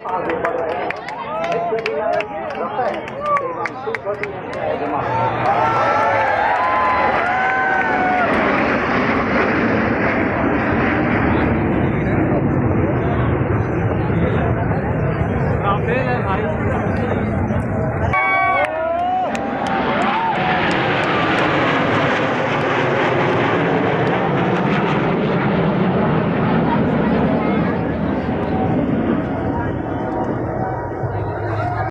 आगे बढ़ रहे हैं। रफेल एवं सुप्रति राफेल है भाई।